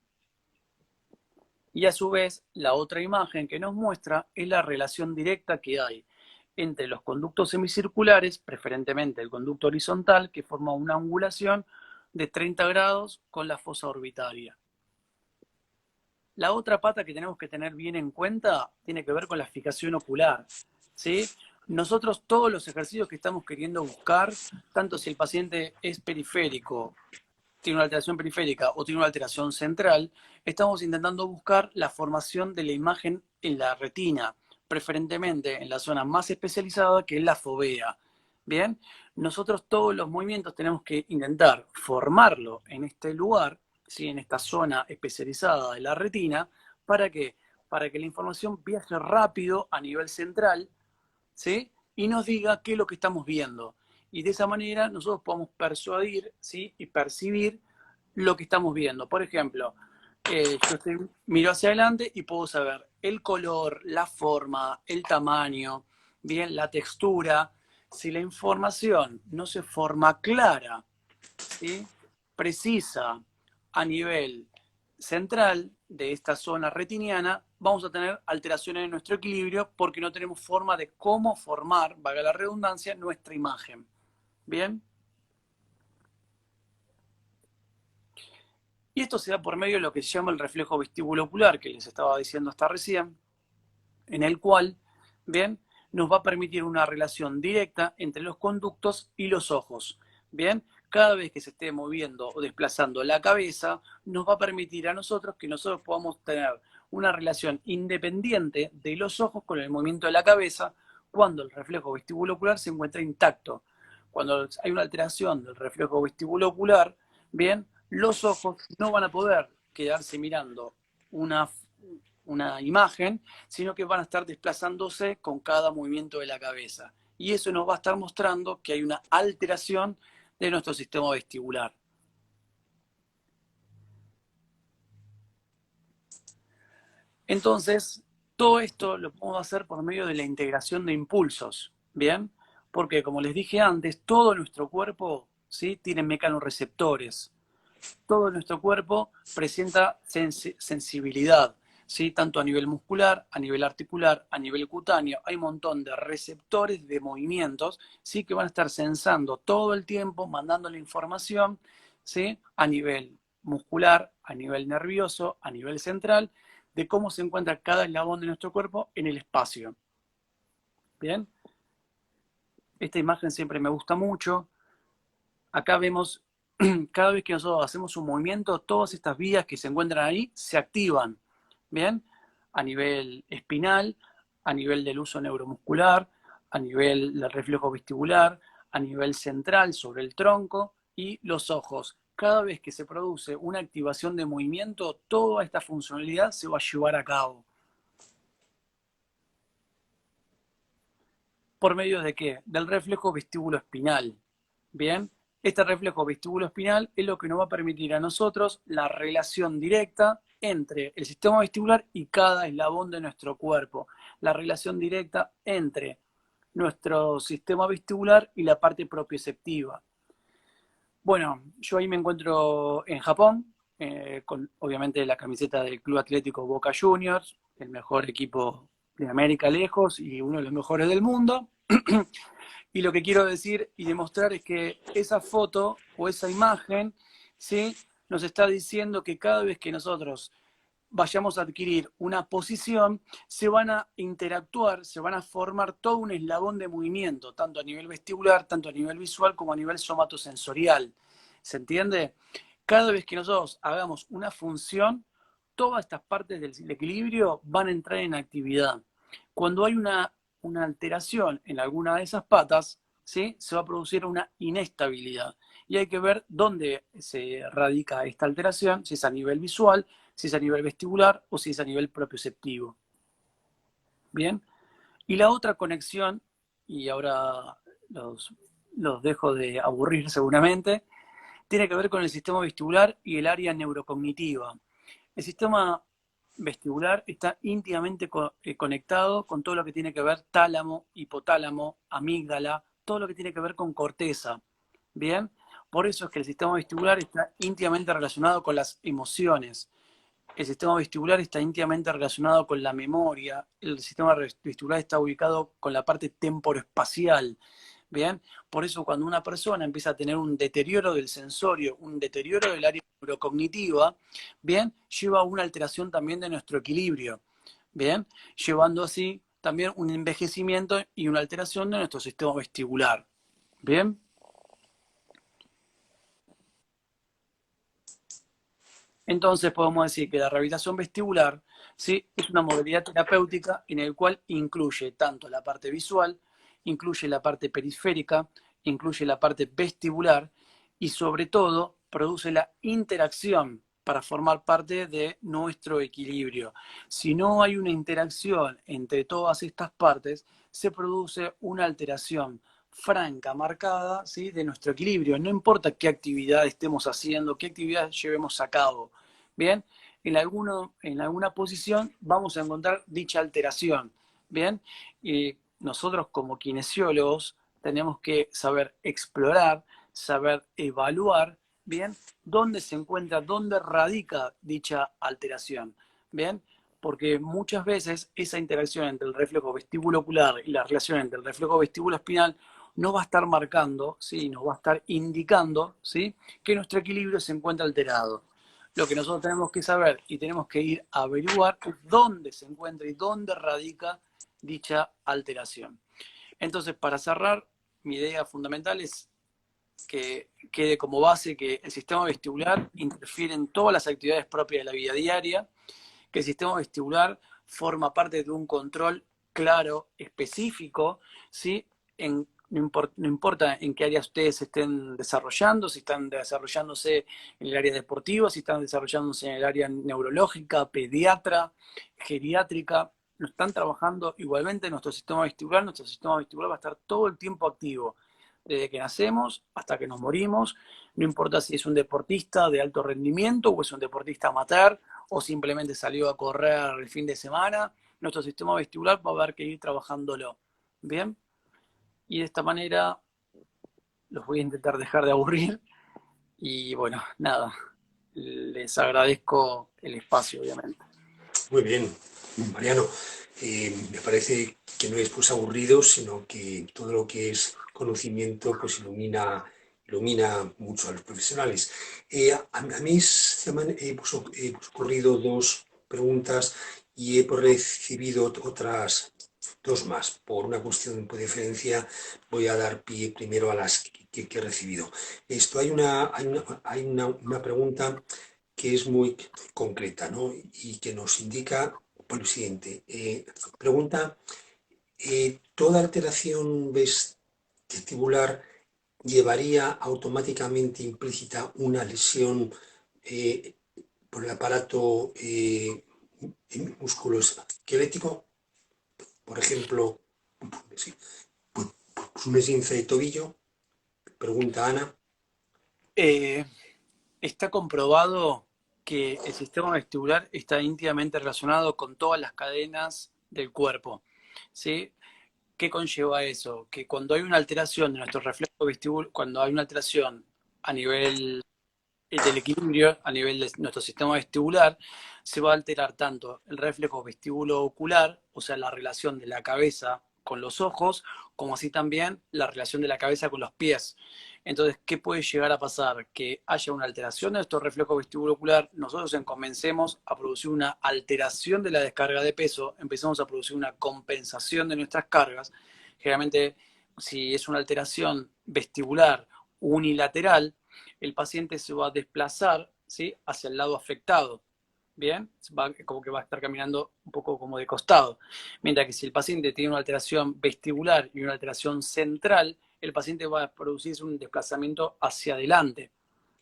Y a su vez, la otra imagen que nos muestra es la relación directa que hay entre los conductos semicirculares, preferentemente el conducto horizontal, que forma una angulación de 30 grados con la fosa orbitaria. La otra pata que tenemos que tener bien en cuenta tiene que ver con la fijación ocular, ¿sí? Nosotros todos los ejercicios que estamos queriendo buscar, tanto si el paciente es periférico, tiene una alteración periférica o tiene una alteración central, estamos intentando buscar la formación de la imagen en la retina, preferentemente en la zona más especializada que es la fovea. Bien, nosotros todos los movimientos tenemos que intentar formarlo en este lugar, ¿sí?, en esta zona especializada de la retina, ¿para qué? Para que la información viaje rápido a nivel central, ¿sí?, y nos diga qué es lo que estamos viendo. Y de esa manera nosotros podemos persuadir, ¿sí?, y percibir lo que estamos viendo. Por ejemplo, miro hacia adelante y puedo saber el color, la forma, el tamaño, bien, la textura. Si la información no se forma clara, ¿sí?, precisa, a nivel central de esta zona retiniana, vamos a tener alteraciones en nuestro equilibrio porque no tenemos forma de cómo formar, valga la redundancia, nuestra imagen. ¿Bien? Y esto se da por medio de lo que se llama el reflejo vestibulocular, que les estaba diciendo hasta recién, en el cual, ¿bien?, nos va a permitir una relación directa entre los conductos y los ojos. ¿Bien? Cada vez que se esté moviendo o desplazando la cabeza, nos va a permitir a nosotros que nosotros podamos tener una relación independiente de los ojos con el movimiento de la cabeza cuando el reflejo vestibulocular se encuentra intacto. Cuando hay una alteración del reflejo vestibulocular, ¿bien?, los ojos no van a poder quedarse mirando una imagen, sino que van a estar desplazándose con cada movimiento de la cabeza. Y eso nos va a estar mostrando que hay una alteración de nuestro sistema vestibular. Entonces, todo esto lo podemos hacer por medio de la integración de impulsos, ¿bien? Porque, como les dije antes, todo nuestro cuerpo, ¿sí?, tiene mecanorreceptores. Todo nuestro cuerpo presenta sensibilidad, ¿sí?, tanto a nivel muscular, a nivel articular, a nivel cutáneo. Hay un montón de receptores de movimientos, ¿sí?, que van a estar sensando todo el tiempo, mandando la información, ¿sí?, a nivel muscular, a nivel nervioso, a nivel central, de cómo se encuentra cada eslabón de nuestro cuerpo en el espacio. ¿Bien? Esta imagen siempre me gusta mucho. Acá vemos, cada vez que nosotros hacemos un movimiento, todas estas vías que se encuentran ahí se activan, ¿bien? A nivel espinal, a nivel del uso neuromuscular, a nivel del reflejo vestibular, a nivel central sobre el tronco y los ojos. Cada vez que se produce una activación de movimiento, toda esta funcionalidad se va a llevar a cabo. ¿Por medio de qué? Del reflejo vestíbulo-espinal, ¿bien? Este reflejo vestíbulo-espinal es lo que nos va a permitir a nosotros la relación directa entre el sistema vestibular y cada eslabón de nuestro cuerpo. La relación directa entre nuestro sistema vestibular y la parte propioceptiva. Bueno, yo ahí me encuentro en Japón, con obviamente la camiseta del Club Atlético Boca Juniors, el mejor equipo de América lejos y uno de los mejores del mundo. Y lo que quiero decir y demostrar es que esa foto o esa imagen, ¿sí?, nos está diciendo que cada vez que nosotros vayamos a adquirir una posición, se van a interactuar, se van a formar todo un eslabón de movimiento, tanto a nivel vestibular, tanto a nivel visual como a nivel somatosensorial. ¿Se entiende? Cada vez que nosotros hagamos una función, todas estas partes del equilibrio van a entrar en actividad. Cuando hay una alteración en alguna de esas patas, ¿sí?, se va a producir una inestabilidad. Y hay que ver dónde se radica esta alteración, si es a nivel visual, si es a nivel vestibular o si es a nivel propioceptivo. Bien, y la otra conexión, y ahora los dejo de aburrir seguramente, tiene que ver con el sistema vestibular y el área neurocognitiva. El sistema vestibular está íntimamente conectado con todo lo que tiene que ver tálamo, hipotálamo, amígdala, todo lo que tiene que ver con corteza. Bien, por eso es que el sistema vestibular está íntimamente relacionado con las emociones. El sistema vestibular está íntimamente relacionado con la memoria. El sistema vestibular está ubicado con la parte temporoespacial. ¿Bien? Por eso cuando una persona empieza a tener un deterioro del sensorio, un deterioro del área neurocognitiva, ¿bien?, lleva a una alteración también de nuestro equilibrio, ¿bien?, llevando así también un envejecimiento y una alteración de nuestro sistema vestibular. ¿Bien? Entonces podemos decir que la rehabilitación vestibular, ¿sí?, es una modalidad terapéutica en la cual incluye tanto la parte visual, incluye la parte periférica, incluye la parte vestibular y sobre todo produce la interacción para formar parte de nuestro equilibrio. Si no hay una interacción entre todas estas partes, se produce una alteración franca, marcada, ¿sí?, de nuestro equilibrio. No importa qué actividad estemos haciendo, qué actividad llevemos a cabo. Bien, en alguna posición vamos a encontrar dicha alteración. Bien, y nosotros como kinesiólogos tenemos que saber explorar, saber evaluar ¿bien? ¿Dónde se encuentra, dónde radica dicha alteración? ¿Bien? Porque muchas veces esa interacción entre el reflejo vestíbulo-ocular y la relación entre el reflejo vestíbulo-espinal nos va a estar marcando, ¿sí? Nos va a estar indicando, ¿sí? Que nuestro equilibrio se encuentra alterado. Lo que nosotros tenemos que saber y tenemos que ir a averiguar es dónde se encuentra y dónde radica dicha alteración. Entonces, para cerrar, mi idea fundamental es que quede como base que el sistema vestibular interfiere en todas las actividades propias de la vida diaria, que el sistema vestibular forma parte de un control claro, específico, ¿sí? No importa en qué área ustedes estén desarrollando, si están desarrollándose en el área deportiva, si están desarrollándose en el área neurológica, pediatra, geriátrica, no están trabajando igualmente en nuestro sistema vestibular va a estar todo el tiempo activo, desde que nacemos hasta que nos morimos, no importa si es un deportista de alto rendimiento o es un deportista amateur o simplemente salió a correr el fin de semana, nuestro sistema vestibular va a haber que ir trabajándolo. ¿Bien? Y de esta manera los voy a intentar dejar de aburrir y bueno, nada, les agradezco el espacio, obviamente. Muy bien, Mariano. Me parece que no es pues aburrido, sino que todo lo que es conocimiento pues ilumina mucho a los profesionales. A mí se me han ocurrido dos preguntas y he recibido otras dos más. Por una cuestión de diferencia voy a dar pie primero a las que he recibido. Hay una pregunta que es muy concreta, ¿no? Y que nos indica por lo siguiente. Pregunta, ¿toda alteración vestibular llevaría automáticamente implícita una lesión eh, por el aparato musculoesquelético? Por ejemplo, sí, pues un esguince de tobillo, pregunta Ana. Eh, Está comprobado que el sistema vestibular está íntimamente relacionado con todas las cadenas del cuerpo, ¿sí? ¿Qué conlleva eso? Que cuando hay una alteración de nuestro reflejo vestibular, cuando hay una alteración a nivel del equilibrio, a nivel de nuestro sistema vestibular, se va a alterar tanto el reflejo vestíbulo-ocular, o sea, la relación de la cabeza con los ojos, como así también la relación de la cabeza con los pies. Entonces, ¿qué puede llegar a pasar? Que haya una alteración de nuestro reflejo vestíbulo-ocular, nosotros comencemos a producir una alteración de la descarga de peso, empezamos a producir una compensación de nuestras cargas. Generalmente, si es una alteración vestibular unilateral, el paciente se va a desplazar, ¿sí?, hacia el lado afectado. Bien, como que va a estar caminando un poco como de costado. Mientras que si el paciente tiene una alteración vestibular y una alteración central, el paciente va a producir un desplazamiento hacia adelante.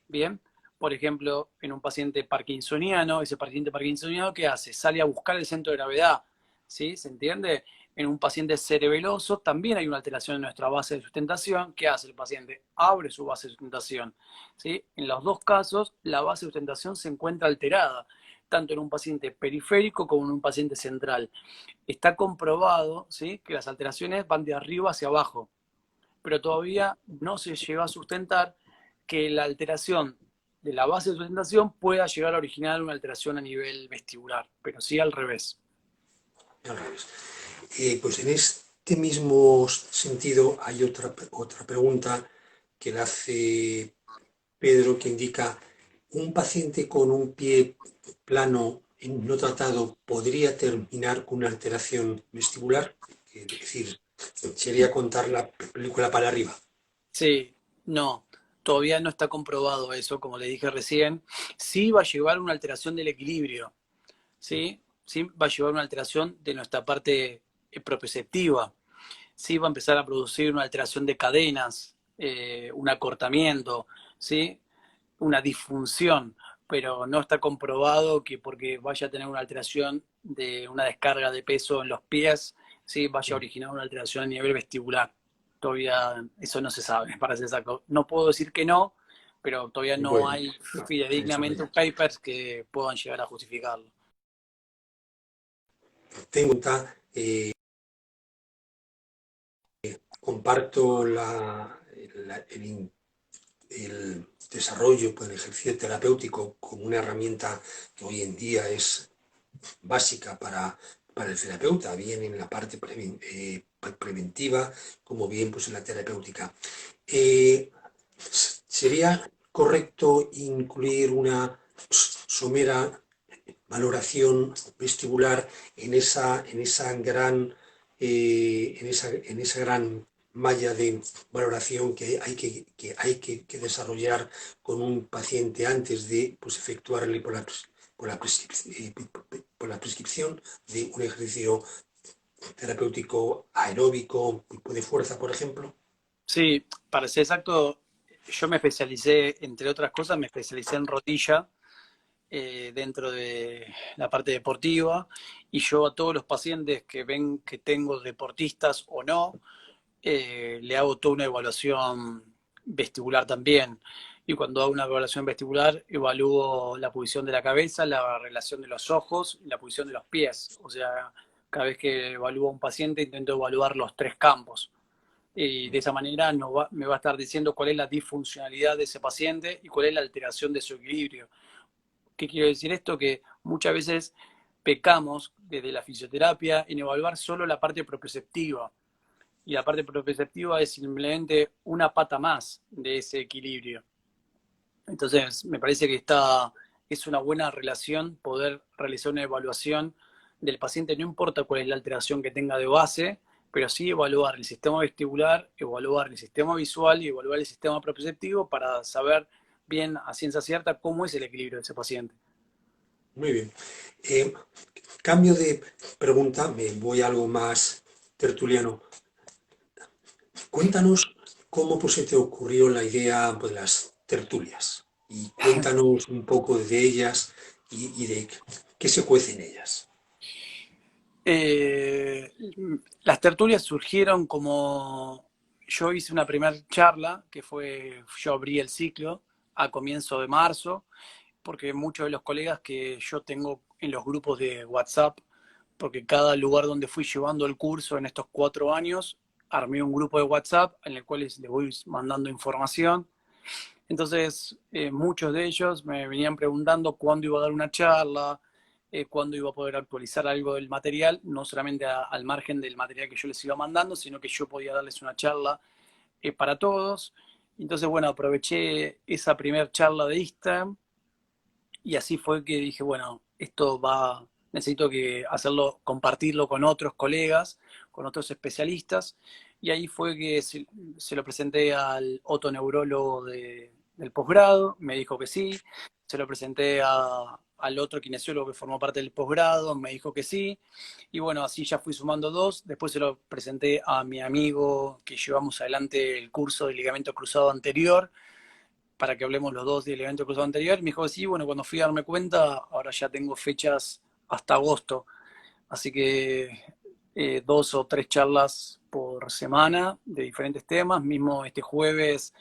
Bien, por ejemplo, en un paciente parkinsoniano, ese paciente parkinsoniano, ¿qué hace? Sale a buscar el centro de gravedad, ¿sí? ¿Se entiende? En un paciente cerebeloso también hay una alteración en nuestra base de sustentación. ¿Qué hace el paciente? Abre su base de sustentación, ¿sí? En los dos casos, la base de sustentación se encuentra alterada, tanto en un paciente periférico como en un paciente central. Está comprobado, ¿sí?, que las alteraciones van de arriba hacia abajo, pero todavía no se llegó a sustentar que la alteración de la base de sustentación pueda llegar a originar una alteración a nivel vestibular, pero sí al revés. Al revés. Pues en este mismo sentido hay otra pregunta que le hace Pedro, que indica: ¿un paciente con un pie plano no tratado podría terminar con una alteración vestibular? Es decir, sería contar la película para arriba. Sí, no, todavía no está comprobado eso, como le dije recién. Sí va a llevar una alteración del equilibrio, ¿sí? Sí va a llevar una alteración de nuestra parte proprioceptiva. Sí va a empezar a producir una alteración de cadenas, un acortamiento, ¿sí?, una disfunción, pero no está comprobado que porque vaya a tener una alteración de una descarga de peso en los pies, ¿sí?, vaya a originar una alteración a nivel vestibular. Todavía eso no se sabe, para ser exacto. No puedo decir que no, pero todavía no Bueno, hay a eso fidedignamente vaya. papers que puedan llegar a justificarlo. Tengo comparto el desarrollo, pues, el ejercicio terapéutico como una herramienta que hoy en día es básica para el terapeuta, bien en la parte preventiva como bien pues en la terapéutica. ¿Sería correcto incluir una somera valoración vestibular en esa gran malla de valoración que hay que desarrollar con un paciente antes de pues, efectuarle por la prescripción de un ejercicio terapéutico aeróbico de fuerza, por ejemplo? Sí, para ser exacto, yo me especialicé, entre otras cosas, me especialicé en rodilla dentro de la parte deportiva y yo a todos los pacientes que ven que tengo deportistas o no, le hago toda una evaluación vestibular también. Y cuando hago una evaluación vestibular, evalúo la posición de la cabeza, la relación de los ojos y la posición de los pies. O sea, cada vez que evalúo a un paciente, intento evaluar los tres campos. Y de esa manera me va a estar diciendo cuál es la disfuncionalidad de ese paciente y cuál es la alteración de su equilibrio. ¿Qué quiero decir esto? Que muchas veces pecamos desde la fisioterapia en evaluar solo la parte proprioceptiva. Y la parte proprioceptiva es simplemente una pata más de ese equilibrio. Entonces, me parece que es una buena relación poder realizar una evaluación del paciente, no importa cuál es la alteración que tenga de base, pero sí evaluar el sistema vestibular, evaluar el sistema visual y evaluar el sistema proprioceptivo para saber bien a ciencia cierta cómo es el equilibrio de ese paciente. Muy bien. Eh, Cambio de pregunta, me voy a algo más tertuliano. Cuéntanos cómo pues, se te ocurrió la idea pues, de las tertulias y cuéntanos un poco de ellas y de qué se cuece en ellas. Eh, las tertulias surgieron como yo hice una primera charla, que fue, yo abrí el ciclo a comienzo de marzo, porque muchos de los colegas que yo tengo en los grupos de WhatsApp, porque cada lugar donde fui llevando el curso en estos 4 años, armé un grupo de WhatsApp en el cual les voy mandando información. Entonces, muchos de ellos me venían preguntando cuándo iba a dar una charla, cuándo iba a poder actualizar algo del material, no solamente al margen del material que yo les iba mandando, sino que yo podía darles una charla para todos. Entonces, bueno, aproveché esa primera charla de Instagram y así fue que dije, bueno, esto va, necesito que hacerlo, compartirlo con otros colegas, con otros especialistas. Y ahí fue que se lo presenté al otoneurólogo del posgrado, me dijo que sí. Se lo presenté al otro kinesiólogo que formó parte del posgrado, me dijo que sí. Y bueno, así ya fui sumando dos. Después se lo presenté a mi amigo que llevamos adelante el curso de ligamento cruzado anterior, para que hablemos los dos del evento cruzado anterior. Me dijo que sí, bueno, cuando fui a darme cuenta, ahora ya tengo fechas hasta agosto. Así que 2 o 3 charlas por semana de diferentes temas. Mismo este jueves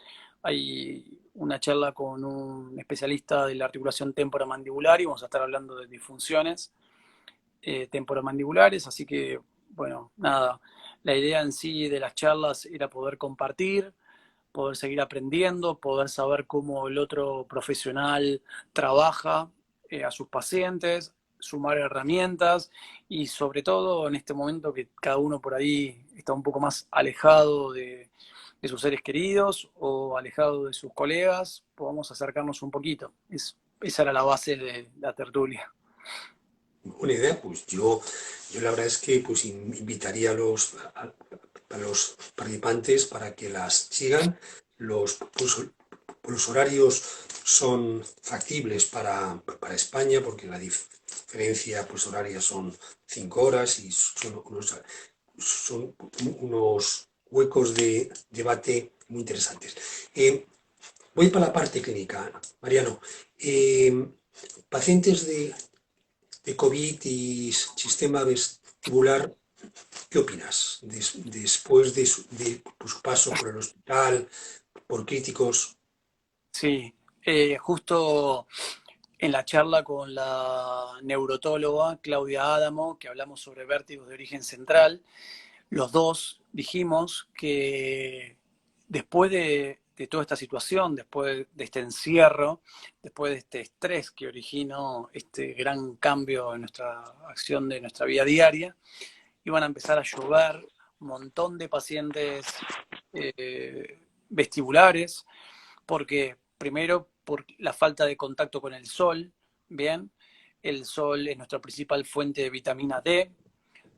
hay una charla con un especialista de la articulación temporomandibular y vamos a estar hablando de disfunciones temporomandibulares. Así que, bueno, nada, la idea en sí de las charlas era poder compartir, poder seguir aprendiendo, poder saber cómo el otro profesional trabaja a sus pacientes, sumar herramientas y sobre todo en este momento que cada uno por ahí está un poco más alejado de sus seres queridos o alejado de sus colegas, podamos acercarnos un poquito. Esa era la base de la tertulia. Buena idea, pues yo la verdad es que pues invitaría a los participantes para que las sigan. Los horarios son factibles para España porque la diferencia pues, horaria son 5 horas y son unos huecos de debate muy interesantes. Voy para la parte clínica, Mariano. Pacientes de COVID y sistema vestibular, ¿qué opinas? Después de su paso por el hospital, por críticos. Sí, justo en la charla con la neurotóloga Claudia Adamo, que hablamos sobre vértigos de origen central, los dos dijimos que después de toda esta situación, después de este encierro, después de este estrés que originó este gran cambio en nuestra acción de nuestra vida diaria, iban a empezar a llover un montón de pacientes vestibulares, porque primero por la falta de contacto con el sol, ¿bien? El sol es nuestra principal fuente de vitamina D,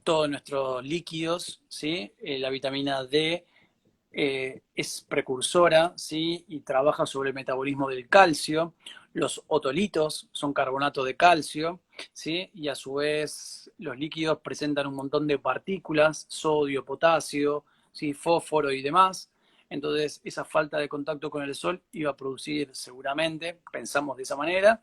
todos nuestros líquidos, ¿sí? La vitamina D es precursora, ¿sí? Y trabaja sobre el metabolismo del calcio. Los otolitos son carbonato de calcio, ¿sí? Y a su vez los líquidos presentan un montón de partículas, sodio, potasio, ¿sí? Fósforo y demás. Entonces esa falta de contacto con el sol iba a producir seguramente, pensamos de esa manera,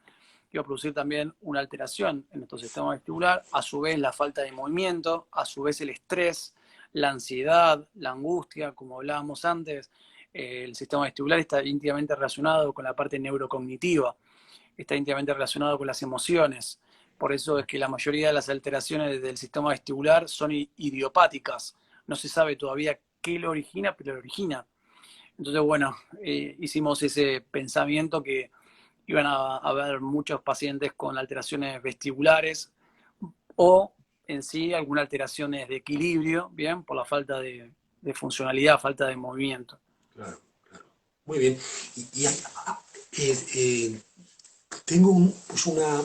iba a producir también una alteración en nuestro sistema vestibular, a su vez la falta de movimiento, a su vez el estrés, la ansiedad, la angustia, como hablábamos antes. El sistema vestibular está íntimamente relacionado con la parte neurocognitiva, está íntimamente relacionado con las emociones. Por eso es que la mayoría de las alteraciones del sistema vestibular son idiopáticas. No se sabe todavía qué lo origina, pero lo origina. Entonces, bueno, hicimos ese pensamiento que iban a haber muchos pacientes con alteraciones vestibulares o en sí alguna alteración de equilibrio, ¿bien? Por la falta de funcionalidad, falta de movimiento. Claro, claro. Muy bien. Y eh, tengo pues una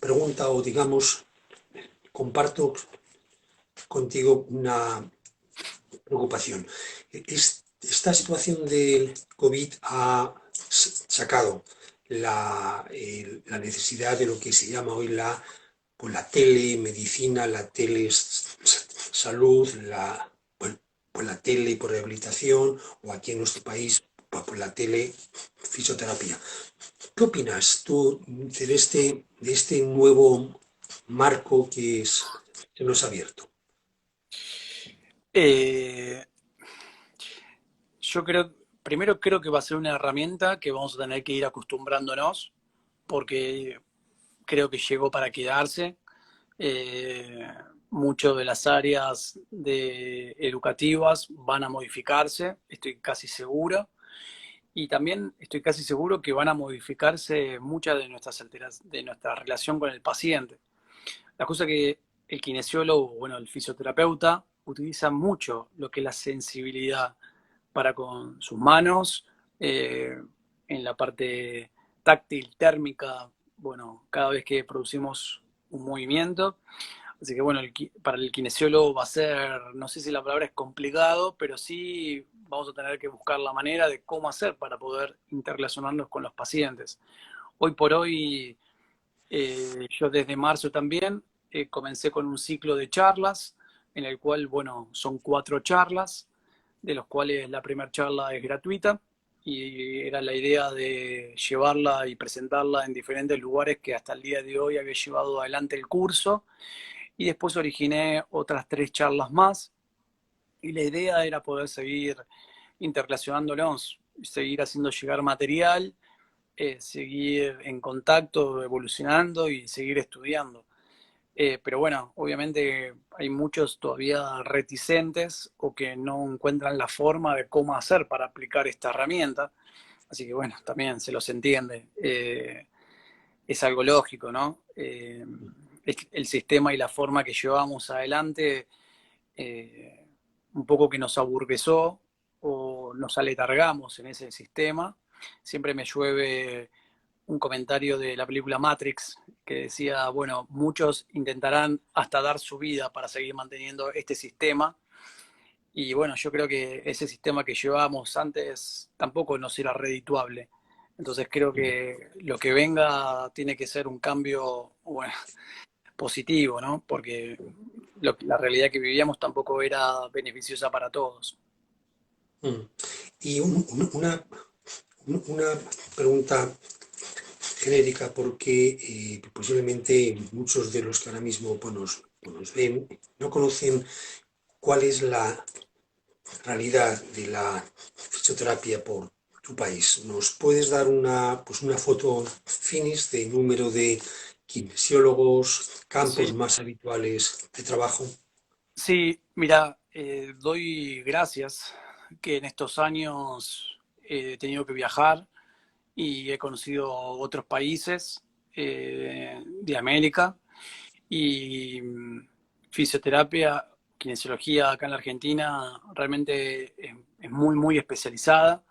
pregunta o digamos, comparto contigo una preocupación. Esta situación del COVID ha sacado la necesidad de lo que se llama hoy pues la telemedicina, la telesalud, pues la tele por rehabilitación o aquí en nuestro país pues la telefisioterapia. ¿Qué opinas tú de este nuevo marco que nos ha abierto? Eh, yo primero creo que va a ser una herramienta que vamos a tener que ir acostumbrándonos, porque creo que llegó para quedarse. Eh, Muchas de las áreas educativas van a modificarse, estoy casi seguro. Y también estoy casi seguro que van a modificarse muchas de nuestra relación con el paciente. La cosa que el kinesiólogo, bueno, el fisioterapeuta, utiliza mucho lo que es la sensibilidad para con sus manos, en la parte táctil, térmica, bueno, cada vez que producimos un movimiento. Así que bueno, para el kinesiólogo va a ser, no sé si la palabra es complicado, pero sí vamos a tener que buscar la manera de cómo hacer para poder interrelacionarnos con los pacientes. Hoy por hoy, yo desde marzo también comencé con un ciclo de charlas, en el cual, bueno, son 4 charlas, de los cuales la primera charla es gratuita, y era la idea de llevarla y presentarla en diferentes lugares que hasta el día de hoy había llevado adelante el curso, y después originé otras 3 charlas más, y la idea era poder seguir interrelacionándonos, seguir haciendo llegar material, seguir en contacto, evolucionando y seguir estudiando. Pero bueno, obviamente hay muchos todavía reticentes o que no encuentran la forma de cómo hacer para aplicar esta herramienta. Así que bueno, también se los entiende. Es algo lógico, ¿no? El sistema y la forma que llevamos adelante, eh, un poco que nos aburguesó o nos aletargamos en ese sistema. Siempre me llueve un comentario de la película Matrix que decía, bueno, muchos intentarán hasta dar su vida para seguir manteniendo este sistema. Y bueno, yo creo que ese sistema que llevábamos antes tampoco nos era redituable. Entonces creo que lo que venga tiene que ser un cambio, bueno, positivo, ¿no? Porque la realidad que vivíamos tampoco era beneficiosa para todos. Mm. Y una pregunta genérica, porque posiblemente muchos de los que ahora mismo pues nos ven no conocen cuál es la realidad de la fisioterapia por tu país. ¿Nos puedes dar pues una foto finis de número de kinesiólogos, campos Sí, más habituales de trabajo? sí, mira, doy gracias que en estos años he tenido que viajar y he conocido otros países de América y fisioterapia, kinesiología acá en la Argentina realmente es muy, muy especializada.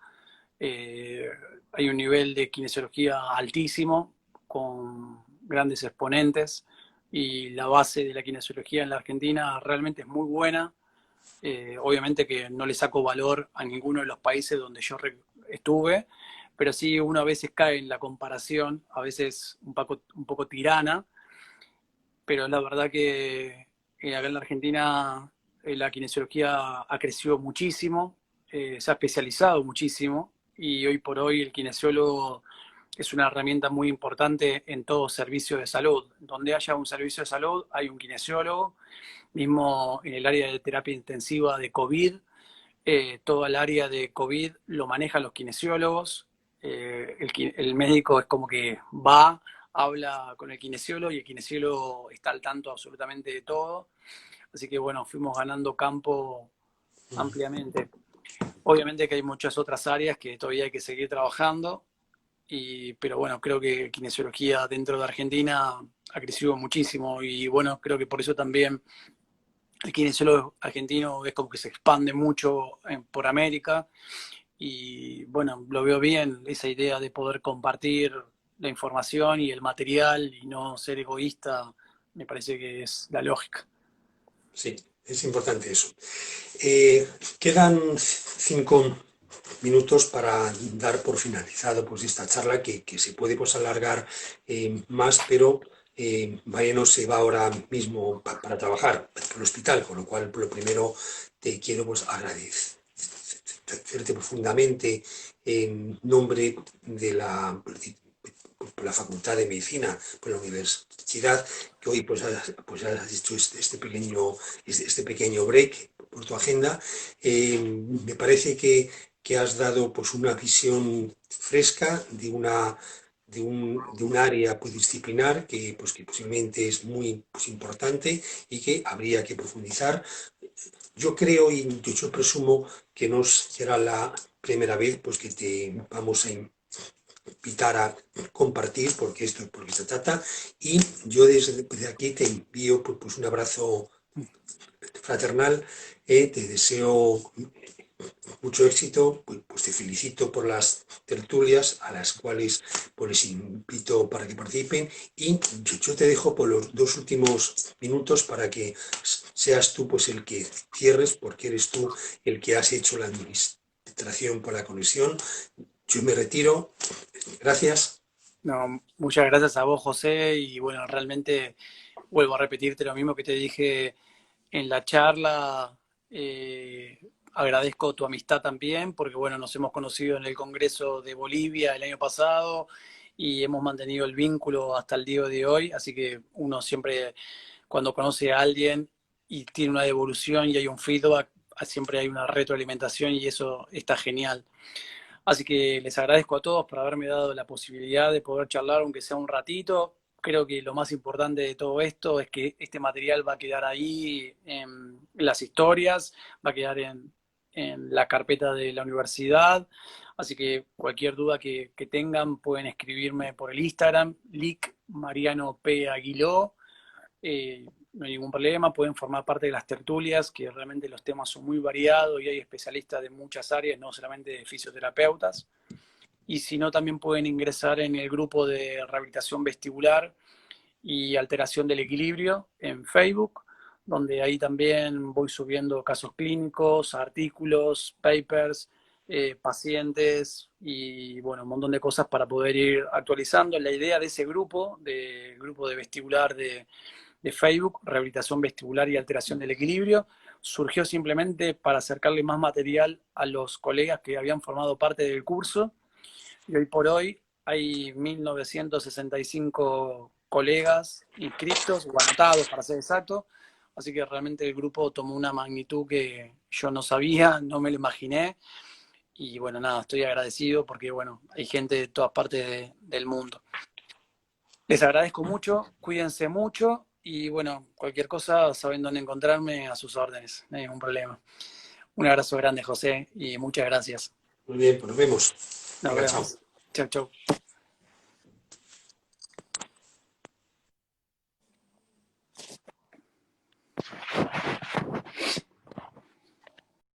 Hay un nivel de kinesiología altísimo con grandes exponentes y la base de la kinesiología en la Argentina realmente es muy buena. Obviamente que no le saco valor a ninguno de los países donde yo estuve, pero sí uno a veces cae en la comparación, a veces un poco tirana, pero la verdad que acá en la Argentina la kinesiología ha crecido muchísimo, se ha especializado muchísimo y hoy por hoy el kinesiólogo es una herramienta muy importante en todo servicio de salud. Donde haya un servicio de salud hay un kinesiólogo, mismo en el área de terapia intensiva de COVID, todo el área de COVID lo manejan los kinesiólogos. El médico es como que va, habla con el kinesiólogo y el kinesiólogo está al tanto absolutamente de todo. Así que bueno, fuimos ganando campo ampliamente. Obviamente que hay muchas otras áreas que todavía hay que seguir trabajando, pero bueno, creo que kinesiología dentro de Argentina ha crecido muchísimo y bueno, creo que por eso también el kinesiólogo argentino es como que se expande mucho por América y bueno, lo veo bien, esa idea de poder compartir la información y el material y no ser egoísta, me parece que es la lógica. Sí, es importante eso. Quedan 5 minutos para dar por finalizado pues esta charla que se puede pues alargar más, pero Mariano se va ahora mismo para trabajar por el hospital, con lo cual lo primero te quiero pues agradecerte profundamente en nombre de por la Facultad de Medicina, por la Universidad, que hoy pues has hecho este pequeño break por tu agenda. Me parece que has dado pues una visión fresca de un área pues, disciplinar que posiblemente es muy pues, importante y que habría que profundizar. Yo creo y yo presumo que no será la primera vez pues, que te vamos a invitar a compartir porque se trata y yo desde aquí te envío pues un abrazo fraternal, te deseo mucho éxito, pues te felicito por las tertulias a las cuales pues les invito para que participen y yo te dejo por los 2 últimos minutos para que seas tú pues el que cierres porque eres tú el que has hecho la administración por la conexión. Yo me retiro. Gracias. No, muchas gracias a vos, José, y bueno, realmente vuelvo a repetirte lo mismo que te dije en la charla. Agradezco tu amistad también, porque bueno, nos hemos conocido en el Congreso de Bolivia el año pasado y hemos mantenido el vínculo hasta el día de hoy, así que uno siempre cuando conoce a alguien y tiene una devolución y hay un feedback, siempre hay una retroalimentación y eso está genial. Así que les agradezco a todos por haberme dado la posibilidad de poder charlar, aunque sea un ratito. Creo que lo más importante de todo esto es que este material va a quedar ahí en las historias, va a quedar en la carpeta de la universidad. Así que cualquier duda que tengan pueden escribirme por el Instagram, lic Mariano P. Aguiló. No hay ningún problema, pueden formar parte de las tertulias, que realmente los temas son muy variados y hay especialistas de muchas áreas, no solamente de fisioterapeutas. Y si no, también pueden ingresar en el grupo de rehabilitación vestibular y alteración del equilibrio en Facebook, donde ahí también voy subiendo casos clínicos, artículos, papers, pacientes y bueno, un montón de cosas para poder ir actualizando. La idea de ese grupo de vestibular de Facebook, rehabilitación vestibular y alteración del equilibrio, surgió simplemente para acercarle más material a los colegas que habían formado parte del curso. Y hoy por hoy hay 1965 colegas inscritos o anotados, para ser exacto. Así que realmente el grupo tomó una magnitud que yo no sabía, no me lo imaginé. Y bueno, nada, estoy agradecido porque bueno, hay gente de todas partes del mundo. Les agradezco mucho, cuídense mucho y bueno, cualquier cosa saben dónde encontrarme a sus órdenes, no hay ningún problema. Un abrazo grande, José, y muchas gracias. Muy bien, pues nos vemos. Nos Venga, chao. vemos. Chau, chau.